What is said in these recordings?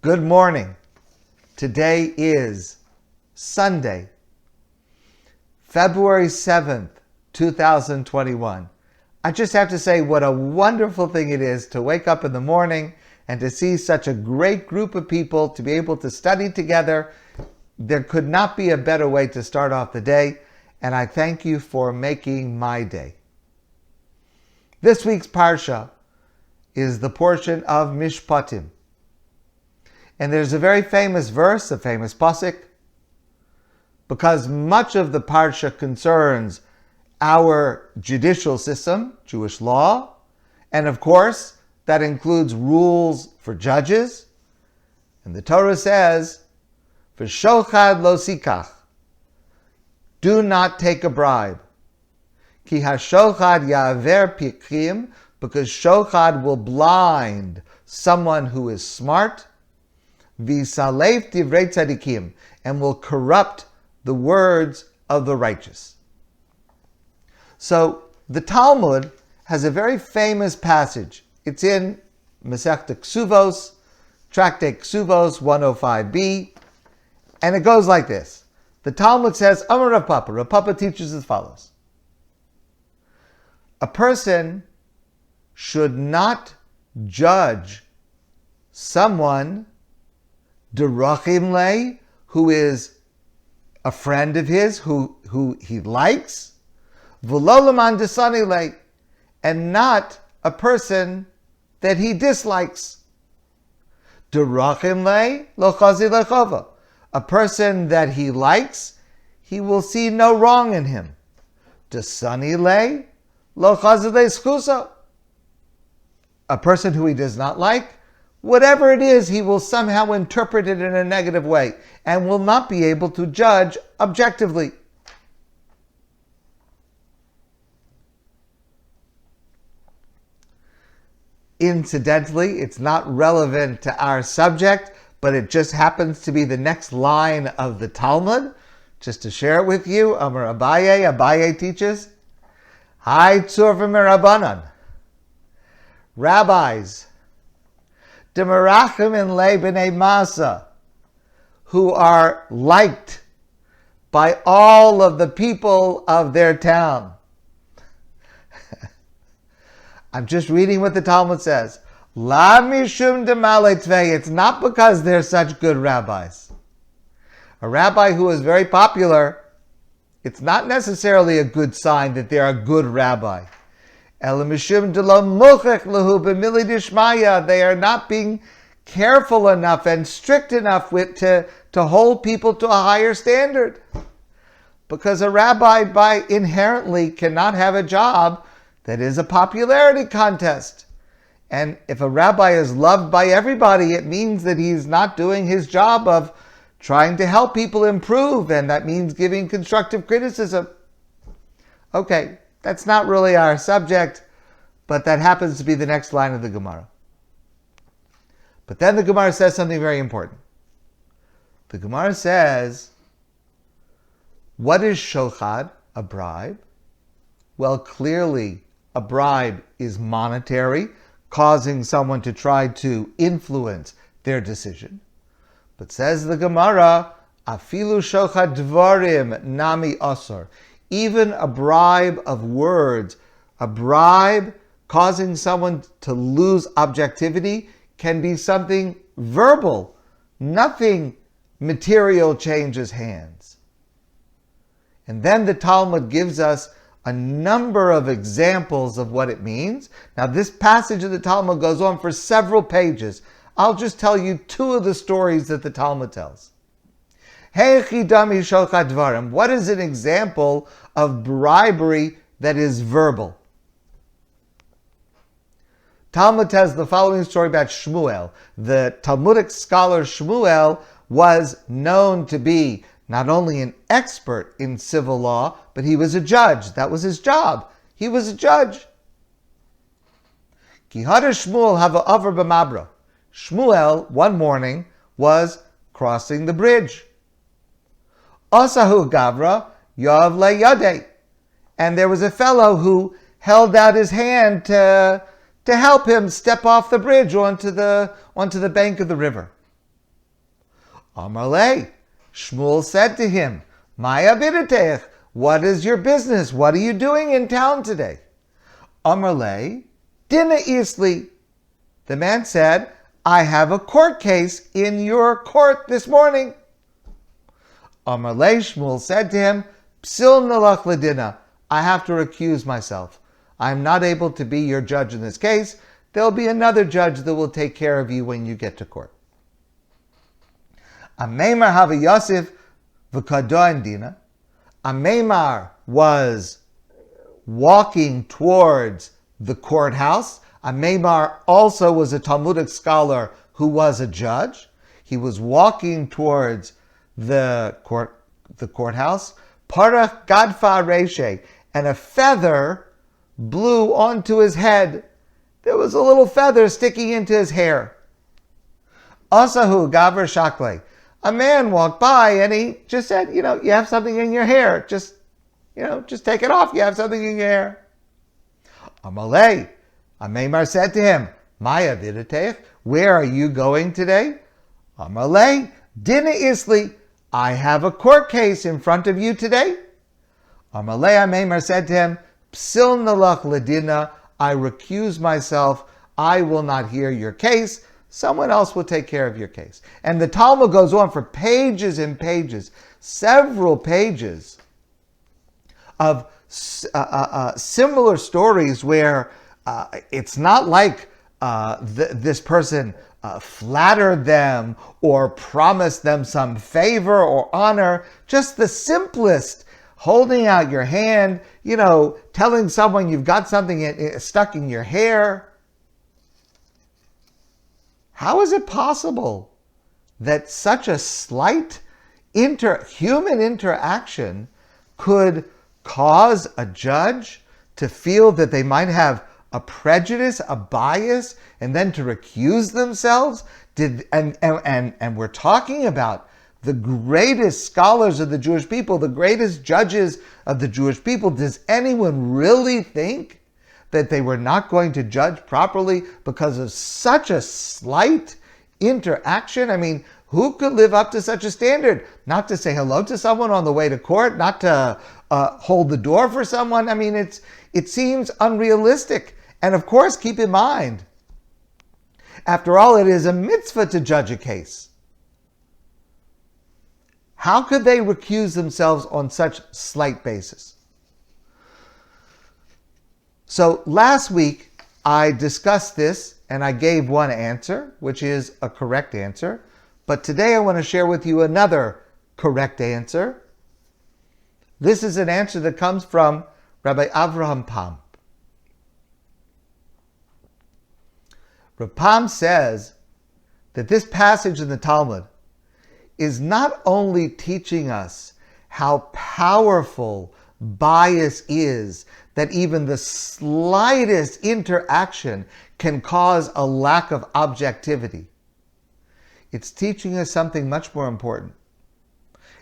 Good morning. Today is Sunday, February 7th, 2021. I just have to say what a wonderful thing it is to wake up in the morning and to see such a great group of people to be able to study together. There could not be a better way to start off the day, and I thank you for making my day. This week's Parsha is the portion of Mishpatim. And there's a very famous verse, a famous pasuk, because much of the Parsha concerns our judicial system, Jewish law, and of course, that includes rules for judges. And the Torah says, V'shochad lo sikach, do not take a bribe. Ki hashochad ya'aver pikrim, because shochad will blind someone who is smart, v'salef divrei tzadikim, and will corrupt the words of the righteous. So the Talmud has a very famous passage. It's in Masechta Ksuvos, Tractate Ksuvos 105b, and it goes like this. The Talmud says, Amar Rav Papa. Rav Papa teaches as follows. A person should not judge someone derachim lei, who is a friend of his, who he likes, v'lo leman desani lei, and not a person that he dislikes. Derachim lei lo chazi lechova, a person that he likes, he will see no wrong in him. Desani lei lo chazi leischusa, a person who he does not like, whatever it is, he will somehow interpret it in a negative way and will not be able to judge objectively. Incidentally, it's not relevant to our subject, but it just happens to be the next line of the Talmud. Just to share it with you, Amar Abaye teaches, Hai tzurvim merabanan, rabbis, Demerachim in le b'nei masa, who are liked by all of the people of their town. I'm just reading what the Talmud says. La mishum demale tvei. It's not because they're such good rabbis. A rabbi who is very popular, it's not necessarily a good sign that they're a good rabbi. They are not being careful enough and strict enough to hold people to a higher standard. Because a rabbi inherently cannot have a job that is a popularity contest. And if a rabbi is loved by everybody, it means that he's not doing his job of trying to help people improve, and that means giving constructive criticism. Okay. That's not really our subject, but that happens to be the next line of the Gemara. But then the Gemara says something very important. The Gemara says, what is shochad, a bribe? Well, clearly, a bribe is monetary, causing someone to try to influence their decision. But says the Gemara, afilu shochad dvarim nami asor. Even a bribe of words, a bribe causing someone to lose objectivity, can be something verbal. Nothing material changes hands. And then the Talmud gives us a number of examples of what it means. Now, this passage of the Talmud goes on for several pages. I'll just tell you two of the stories that the Talmud tells. What is an example of bribery that is verbal? Talmud tells the following story about Shmuel. The Talmudic scholar Shmuel was known to be not only an expert in civil law, but he was a judge. That was his job. He was a judge. Shmuel have a over b'mabra. Shmuel, one morning, was crossing the bridge. Asahu Gavra, Yav le Yadeh. And there was a fellow who held out his hand to help him step off the bridge onto the bank of the river. Amarle, Shmuel said to him, Maya bidetech, what is your business? What are you doing in town today? Amarle, Dina isli. The man said, I have a court case in your court this morning. Amarle, Shmuel said to him, Psil nalach ledina, I have to recuse myself. I am not able to be your judge in this case. There will be another judge that will take care of you when you get to court. Ameimar Hava Yosef v'kadoin dina. Ameimar was walking towards the courthouse. Ameimar also was a Talmudic scholar who was a judge. He was walking towards the courthouse. Parach gadfa reshe, and a feather blew onto his head. There was a little feather sticking into his hair. Asahu gaver shakle. A man walked by and he just said, you have something in your hair. Just take it off. You have something in your hair. Amalei. Ameimar said to him, Maya videtech, where are you going today? Amalei. Dina isli. I have a court case in front of you today. Amalei Ameimar said to him, Psil nalach ledina, I recuse myself. I will not hear your case. Someone else will take care of your case. And the Talmud goes on for pages and pages, several pages of similar stories where it's not like this person flattered them or promised them some favor or honor. Just the simplest, holding out your hand, telling someone you've got something stuck in your hair. How is it possible that such a slight human interaction could cause a judge to feel that they might have a prejudice, a bias, and then to recuse themselves? And we're talking about the greatest scholars of the Jewish people, the greatest judges of the Jewish people. Does anyone really think that they were not going to judge properly because of such a slight interaction? I mean, who could live up to such a standard? Not to say hello to someone on the way to court, not to hold the door for someone. I mean, it seems unrealistic. And of course, keep in mind, after all, it is a mitzvah to judge a case. How could they recuse themselves on such slight basis? So last week, I discussed this and I gave one answer, which is a correct answer. But today I want to share with you another correct answer. This is an answer that comes from Rabbi Avraham Pam. Rabbi Pam says that this passage in the Talmud is not only teaching us how powerful bias is, that even the slightest interaction can cause a lack of objectivity. It's teaching us something much more important.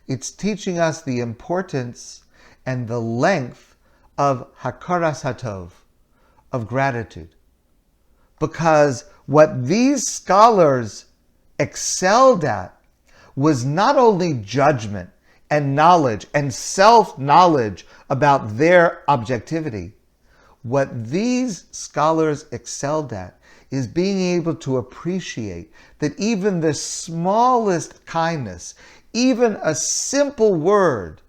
It's teaching us the importance and the length of hakaras hatov, of gratitude. Because what these scholars excelled at was not only judgment and knowledge and self-knowledge about their objectivity. What these scholars excelled at is being able to appreciate that even the smallest kindness, even a simple word,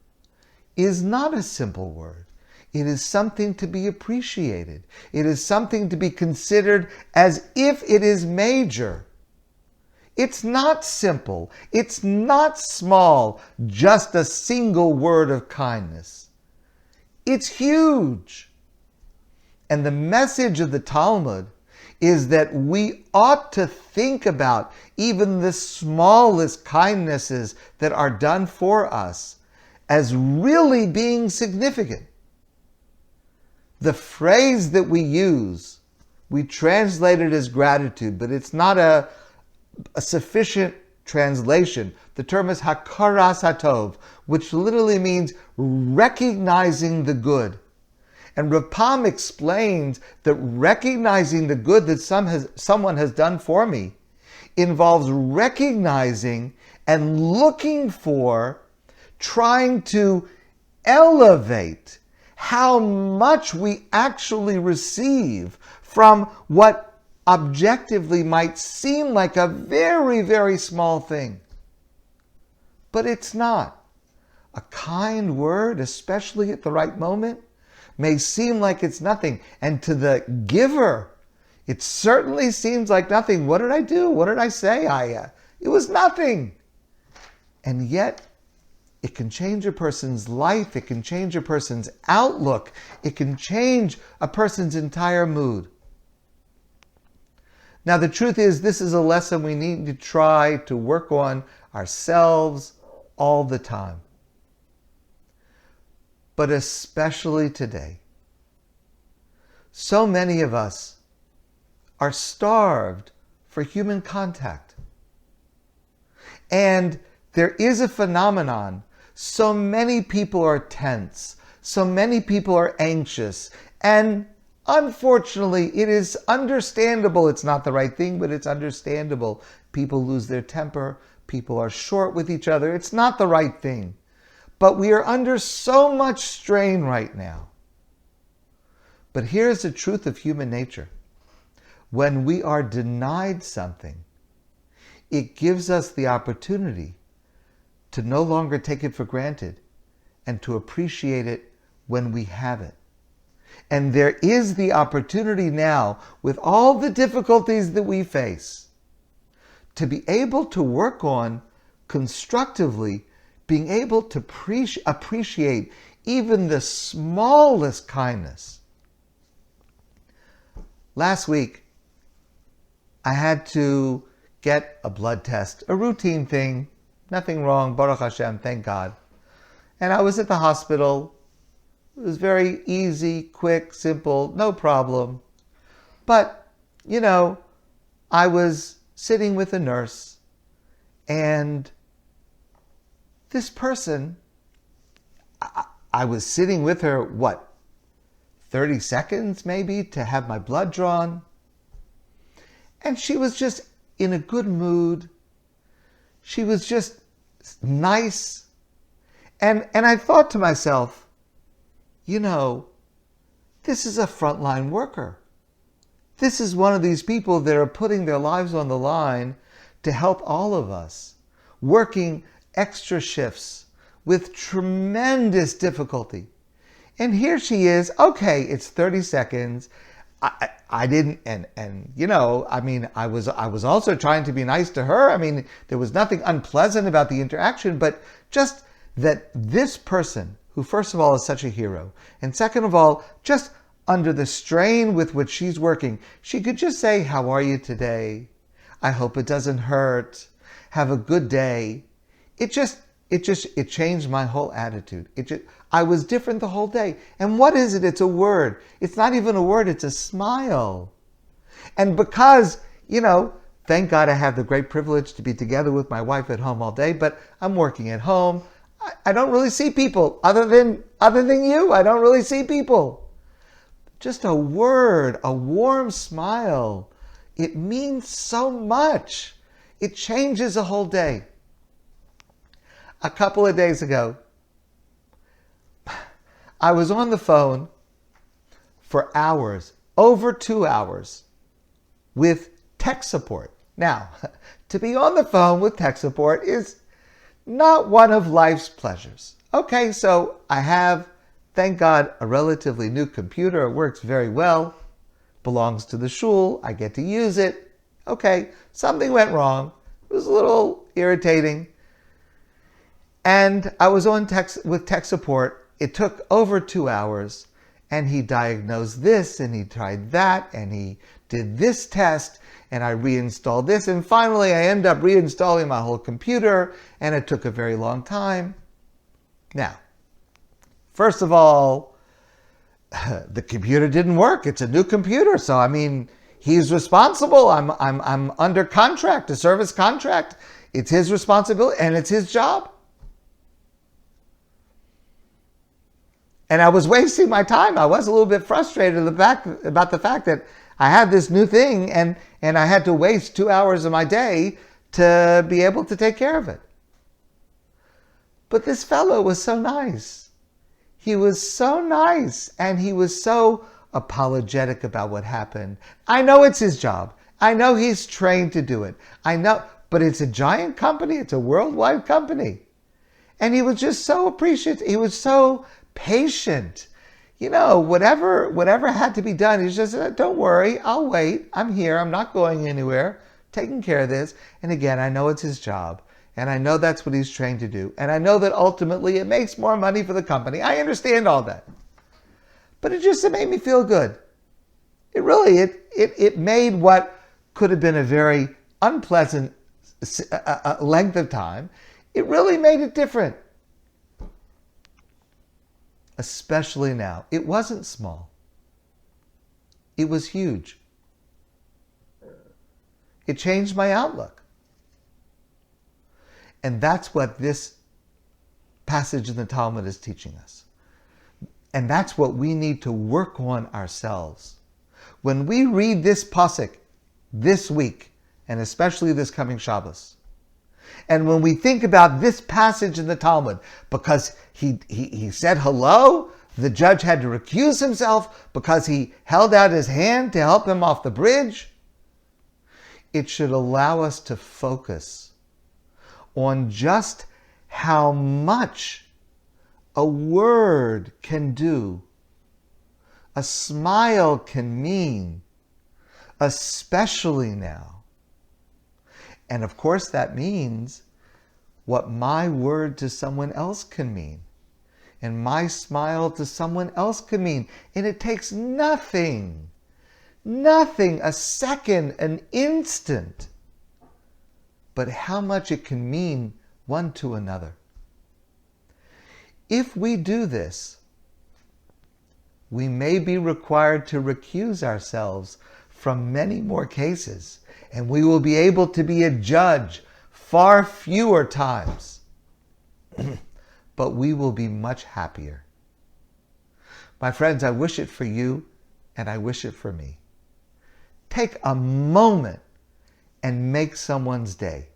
is not a simple word. It is something to be appreciated. It is something to be considered as if it is major. It's not simple. It's not small, just a single word of kindness. It's huge. And the message of the Talmud is that we ought to think about even the smallest kindnesses that are done for us as really being significant. The phrase that we use, we translate it as gratitude, but it's not a sufficient translation. The term is hakaras hatov, which literally means recognizing the good. And Rav Pam explains that recognizing the good that someone has done for me involves recognizing and looking for, trying to elevate how much we actually receive from what objectively might seem like a very, very small thing. But it's not. A kind word, especially at the right moment, may seem like it's nothing. And to the giver, it certainly seems like nothing. What did I do? What did I say? It was nothing. And yet, it can change a person's life. It can change a person's outlook. It can change a person's entire mood. Now, the truth is, this is a lesson we need to try to work on ourselves all the time. But especially today. So many of us are starved for human contact. And there is a phenomenon. So many people are tense. So many people are anxious. And unfortunately, it is understandable. It's not the right thing, but it's understandable. People lose their temper. People are short with each other. It's not the right thing. But we are under so much strain right now. But here's the truth of human nature. When we are denied something, it gives us the opportunity to no longer take it for granted and to appreciate it when we have it. And there is the opportunity now, with all the difficulties that we face, to be able to work on constructively, being able to appreciate even the smallest kindness. Last week, I had to get a blood test, a routine thing, nothing wrong, Baruch Hashem, thank God. And I was at the hospital. It was very easy, quick, simple, no problem. But, I was sitting with a nurse, and this person, I was sitting with her, 30 seconds maybe to have my blood drawn. And she was just in a good mood. She was just nice. And I thought to myself, this is a frontline worker. This is one of these people that are putting their lives on the line to help all of us, working extra shifts with tremendous difficulty. And here she is. Okay, it's 30 seconds. I didn't, I was also trying to be nice to her. There was nothing unpleasant about the interaction, but just that this person, who first of all is such a hero, and second of all, just under the strain with which she's working, she could just say, "How are you today? I hope it doesn't hurt. Have a good day." It changed my whole attitude. I was different the whole day. And what is it? It's a word. It's not even a word, it's a smile. And because, thank God I have the great privilege to be together with my wife at home all day, but I'm working at home. I don't really see people other than you. I don't really see people. Just a word, a warm smile. It means so much. It changes a whole day. A couple of days ago, I was on the phone for hours, over 2 hours, with tech support. Now, to be on the phone with tech support is not one of life's pleasures. Okay, so I have, thank God, a relatively new computer. It works very well. Belongs to the shul. I get to use it. Okay, something went wrong. It was a little irritating. And I was on with tech support. It took over 2 hours, and he diagnosed this, and he tried that, and he did this test, and I reinstalled this, and finally I ended up reinstalling my whole computer, and it took a very long time. Now, first of all, the computer didn't work. It's a new computer, so he's responsible. I'm under contract, a service contract. It's his responsibility, and it's his job. And I was wasting my time. I was a little bit frustrated about the fact that I had this new thing and I had to waste 2 hours of my day to be able to take care of it. But this fellow was so nice. He was so nice, and he was so apologetic about what happened. I know it's his job. I know he's trained to do it. I know, but it's a giant company. It's a worldwide company. And he was just so appreciative. He was so patient. You know, whatever had to be done, he just said, don't worry, I'll wait. I'm here. I'm not going anywhere. Taking care of this. And again, I know it's his job. And I know that's what he's trained to do. And I know that ultimately it makes more money for the company. I understand all that. But it made me feel good. It really, it made what could have been a very unpleasant length of time, it really made it different. Especially now. It wasn't small. It was huge. It changed my outlook. And that's what this passage in the Talmud is teaching us. And that's what we need to work on ourselves. When we read this pasuk this week, and especially this coming Shabbos, and when we think about this passage in the Talmud, because he said hello, the judge had to recuse himself because he held out his hand to help him off the bridge, it should allow us to focus on just how much a word can do, a smile can mean, especially now. And of course that means what my word to someone else can mean, and my smile to someone else can mean. And it takes nothing, a second, an instant, but how much it can mean one to another. If we do this, we may be required to recuse ourselves from many more cases, and we will be able to be a judge far fewer times. But we will be much happier. My friends, I wish it for you, and I wish it for me. Take a moment and make someone's day.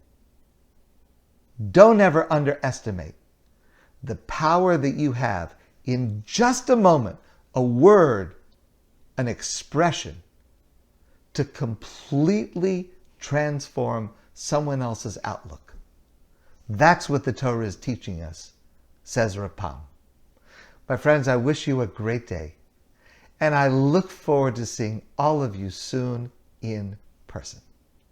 Don't ever underestimate the power that you have in just a moment, a word, an expression, to completely transform someone else's outlook. That's what the Torah is teaching us, says Rav Pam. My friends, I wish you a great day, and I look forward to seeing all of you soon in person.